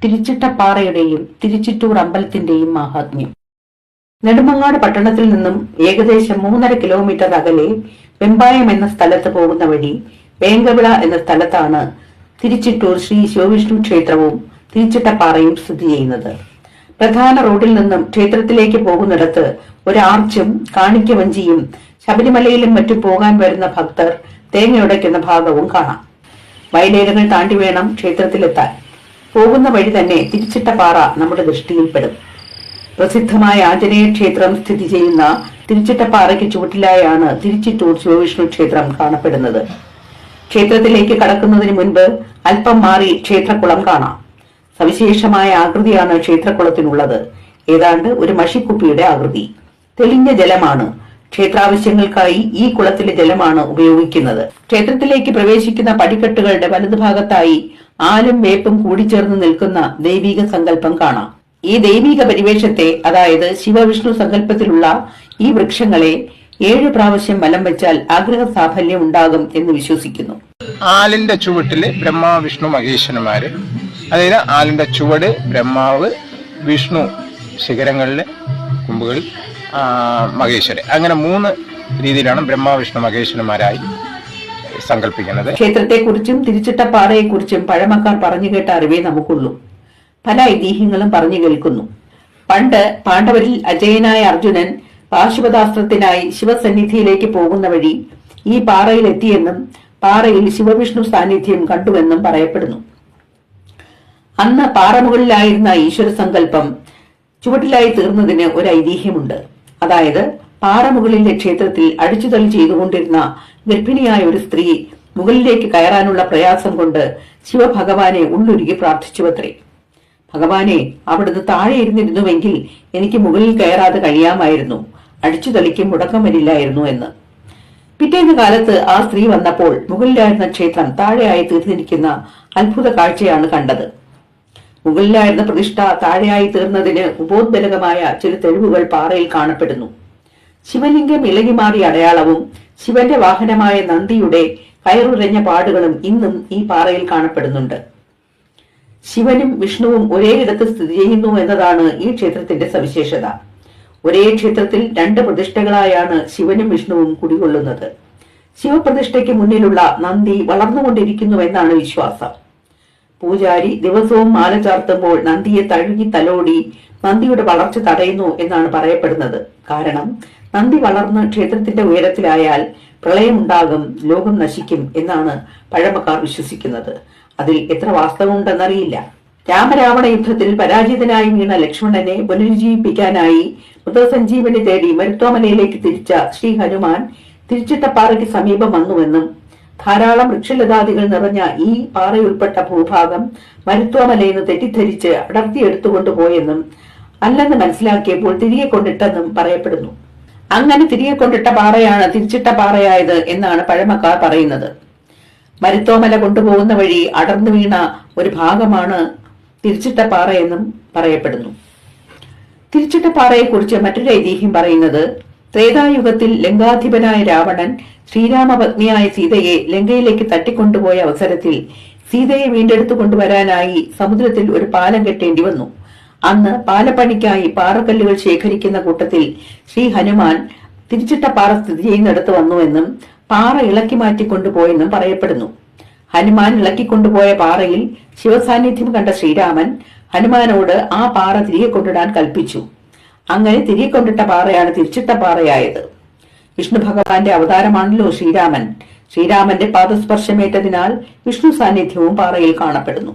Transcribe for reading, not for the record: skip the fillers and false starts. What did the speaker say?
തിരുച്ചിട്ടപ്പാറയുടെയും തിരുച്ചിറ്റൂർ അമ്പലത്തിന്റെയും മാഹാത്മ്യം. നെടുമങ്ങാട് പട്ടണത്തിൽ നിന്നും ഏകദേശം 3.5 കിലോമീറ്റർ അകലെ വെമ്പായം എന്ന സ്ഥലത്ത് പോകുന്ന വഴി വേങ്കവിള എന്ന സ്ഥലത്താണ് തിരുച്ചിറ്റൂർ ശ്രീ ശിവവിഷ്ണു ക്ഷേത്രവും തിരുച്ചിട്ടപ്പാറയും സ്ഥിതി ചെയ്യുന്നത്. പ്രധാന റോഡിൽ നിന്നും ക്ഷേത്രത്തിലേക്ക് പോകുന്നിടത്ത് ഒരു ആർച്ചും കാണിക്കവഞ്ചിയും ശബരിമലയിലും മറ്റും പോകാൻ വരുന്ന ഭക്തർ തേങ്ങയുടയ്ക്കുന്ന ഭാഗവും കാണാം. വയലേലകൾ താണ്ടി വേണം ക്ഷേത്രത്തിലെത്താൻ. പോകുന്ന വഴി തന്നെ തിരുച്ചിട്ടപ്പാറ നമ്മുടെ ദൃഷ്ടിയിൽപ്പെടും. പ്രസിദ്ധമായ ആഞ്ജനേയ ക്ഷേത്രം സ്ഥിതി ചെയ്യുന്ന തിരുച്ചിട്ടപ്പാറയ്ക്ക് ചുവട്ടിലായാണ് തിരുച്ചിറ്റൂർ ശിവവിഷ്ണു ക്ഷേത്രം കാണപ്പെടുന്നത്. ക്ഷേത്രത്തിലേക്ക് കടക്കുന്നതിന് മുൻപ് അല്പം മാറി ക്ഷേത്രക്കുളം കാണാം. സവിശേഷമായ ആകൃതിയാണ് ക്ഷേത്രക്കുളത്തിനുള്ളത്. ഏതാണ്ട് ഒരു മഷിക്കുപ്പിയുടെ ആകൃതി. തെളിഞ്ഞ ജലമാണ്. ക്ഷേത്രാവശ്യങ്ങൾക്കായി ഈ കുളത്തിലെ ജലമാണ് ഉപയോഗിക്കുന്നത്. ക്ഷേത്രത്തിലേക്ക് പ്രവേശിക്കുന്ന പടിക്കെട്ടുകളുടെ വലതുഭാഗത്തായി ആലും വേപ്പും കൂടിച്ചേർന്ന് നിൽക്കുന്ന ദൈവിക സങ്കല്പം കാണാം. ഈ ദൈവിക പരിവേഷത്തെ, അതായത് ശിവവിഷ്ണു സങ്കല്പത്തിലുള്ള ഈ വൃക്ഷങ്ങളെ 7 പ്രാവശ്യം വലം വെച്ചാൽ ആഗ്രഹ സാഫല്യം ഉണ്ടാകും എന്ന് വിശ്വസിക്കുന്നു. ആലിന്റെ ചുവട്ടില് ബ്രഹ്മാ വിഷ്ണു മഹേശ്വരന്മാര്, അതായത് ആലിന്റെ ചുവട് ബ്രഹ്മാവ്, വിഷ്ണു ശിഖരങ്ങളിലെ കുമ്പുകളിൽ മഹേശ്വരൻ, അങ്ങനെ 3 രീതിയിലാണ് ബ്രഹ്മാ വിഷ്ണു മഹേശ്വരന്മാരായി സങ്കല്പിക്കുന്നത്. ക്ഷേത്രത്തെക്കുറിച്ചും തിരുച്ചിട്ടപ്പാറയെക്കുറിച്ചും പഴമക്കാർ പറഞ്ഞു കേട്ട അറിവേ നമുക്കുള്ളൂ. പല ഐതിഹ്യങ്ങളും പറഞ്ഞു കേൾക്കുന്നു. പണ്ട് പാണ്ഡവരിൽ അജയനായ അർജുനൻ പാശുപതാസ്ത്രത്തിനായി ശിവസന്നിധിയിലേക്ക് പോകുന്ന വഴി ഈ പാറയിൽ എത്തിയെന്നും പാറയിൽ ശിവവിഷ്ണു സാന്നിധ്യം കണ്ടുവെന്നും പറയപ്പെടുന്നു. അന്ന് പാറമുകളിലായിരുന്ന ഈശ്വര സങ്കല്പം ചുവട്ടിലായി തീർന്നതിന് ഒരു ഐതിഹ്യമുണ്ട്. അതായത് പാറമുകളിലെ ക്ഷേത്രത്തിൽ അടിച്ചുതളി ചെയ്തുകൊണ്ടിരുന്ന ഗർഭിണിയായ ഒരു സ്ത്രീ മുകളിലേക്ക് കയറാനുള്ള പ്രയാസം കൊണ്ട് ശിവഭഗവാനെ ഉള്ളുരുകി പ്രാർത്ഥിച്ചുവത്രേ. ഭഗവാനെ, അവിടുന്ന് താഴെ ഇരുന്നിരുന്നുവെങ്കിൽ എനിക്ക് മുകളിൽ കയറാതെ കഴിയാമായിരുന്നു, അടിച്ചുതളിക്ക് മുടക്കം വരില്ലായിരുന്നു എന്ന്. പിറ്റേന്ന് കാലത്ത് ആ സ്ത്രീ വന്നപ്പോൾ മുകളിലായിരുന്ന ക്ഷേത്രം താഴെയായി തീർന്നിരിക്കുന്ന അത്ഭുത കാഴ്ചയാണ് കണ്ടത്. മുകളിലായിരുന്ന പ്രതിഷ്ഠ താഴെയായി തീർന്നതിന് ഉപോദ്ബലകമായ ചില തെളിവുകൾ പാറയിൽ കാണപ്പെടുന്നു. ശിവലിംഗം ഇളകിമാറിയ അടയാളവും ശിവന്റെ വാഹനമായ നന്ദിയുടെ കയറുരഞ്ഞ പാടുകളും ഇന്നും ഈ പാറയിൽ കാണപ്പെടുന്നുണ്ട്. ശിവനും വിഷ്ണുവും ഒരേയിടത്ത് സ്ഥിതി ചെയ്യുന്നു എന്നതാണ് ഈ ക്ഷേത്രത്തിന്റെ സവിശേഷത. ഒരേ ക്ഷേത്രത്തിൽ 2 പ്രതിഷ്ഠകളായാണ് ശിവനും വിഷ്ണുവും കുടികൊള്ളുന്നത്. ശിവപ്രതിഷ്ഠയ്ക്ക് മുന്നിലുള്ള നന്ദി വളർന്നുകൊണ്ടിരിക്കുന്നുവെന്നാണ് വിശ്വാസം. പൂജാരി ദിവസവും മാല ചാർത്തുമ്പോൾ നന്ദിയെ തഴുകി തലോടി നന്ദിയുടെ വളർച്ച തടയുന്നു എന്നാണ് പറയപ്പെടുന്നത്. കാരണം നന്ദി വളർന്ന് ക്ഷേത്രത്തിന്റെ ഉയരത്തിലായാൽ പ്രളയമുണ്ടാകും, ലോകം നശിക്കും എന്നാണ് പഴമക്കാർ വിശ്വസിക്കുന്നത്. അതിൽ എത്ര വാസ്തവമുണ്ടെന്നറിയില്ല. രാമരാവണ യുദ്ധത്തിൽ പരാജിതനായി വീണ ലക്ഷ്മണനെ പുനരുജ്ജീവിപ്പിക്കാനായി മൃതസഞ്ജീവനി തേടി മരുത്വാമലയിലേക്ക് തിരിച്ച ശ്രീ ഹനുമാൻ തിരുച്ചിട്ടപ്പാറയ്ക്ക് സമീപം വന്നുവെന്നും ധാരാളം വൃക്ഷലതാദികൾ നിറഞ്ഞ ഈ പാറയുൾപ്പെട്ട ഭൂഭാഗം മരുത്വാമലയെന്ന് തെറ്റിദ്ധരിച്ച് അടർത്തിയെടുത്തുകൊണ്ടുപോയെന്നും അല്ലെന്ന് മനസ്സിലാക്കിയപ്പോൾ തിരികെ കൊണ്ടിട്ടെന്നും പറയപ്പെടുന്നു. അങ്ങനെ തിരികെ കൊണ്ടിട്ട പാറയാണ് തിരുച്ചിട്ടപ്പാറയായത് എന്നാണ് പഴമക്കാർ പറയുന്നത്. മരുത്വാമല കൊണ്ടുപോകുന്ന വഴി അടർന്നു വീണ ഒരു ഭാഗമാണ് തിരുച്ചിട്ടപ്പാറ എന്നും പറയപ്പെടുന്നു. തിരുച്ചിട്ടപ്പാറയെക്കുറിച്ച് മറ്റൊരു ഐതിഹ്യം പറയുന്നത്, ത്രേതായുഗത്തിൽ ലങ്കാധിപനായ രാവണൻ ശ്രീരാമപത്നിയായ സീതയെ ലങ്കയിലേക്ക് തട്ടിക്കൊണ്ടുപോയ അവസരത്തിൽ സീതയെ വീണ്ടെടുത്തു കൊണ്ടുവരാനായി സമുദ്രത്തിൽ ഒരു പാലം കെട്ടേണ്ടി വന്നു. അന്ന് പാലപ്പണിക്കായി പാറക്കല്ലുകൾ ശേഖരിക്കുന്ന കൂട്ടത്തിൽ ശ്രീ ഹനുമാൻ തിരുച്ചിട്ടപ്പാറ സ്ഥിതി ചെയ്യുന്നിടത്ത് വന്നുവെന്നും പാറ ഇളക്കി മാറ്റിക്കൊണ്ടുപോയെന്നും പറയപ്പെടുന്നു. ഹനുമാൻ ഇളക്കിക്കൊണ്ടുപോയ പാറയിൽ ശിവസാന്നിധ്യം കണ്ട ശ്രീരാമൻ ഹനുമാനോട് ആ പാറ തിരികെ കൊണ്ടിടാൻ കൽപ്പിച്ചു. അങ്ങനെ തിരികെ കൊണ്ടിട്ട പാറയാണ് തിരുച്ചിട്ടപ്പാറയായത്. വിഷ്ണു ഭഗവാന്റെ അവതാരമാണല്ലോ ശ്രീരാമൻ. ശ്രീരാമന്റെ പാദസ്പർശമേറ്റതിനാൽ വിഷ്ണു സാന്നിധ്യവും പാറയിൽ കാണപ്പെടുന്നു.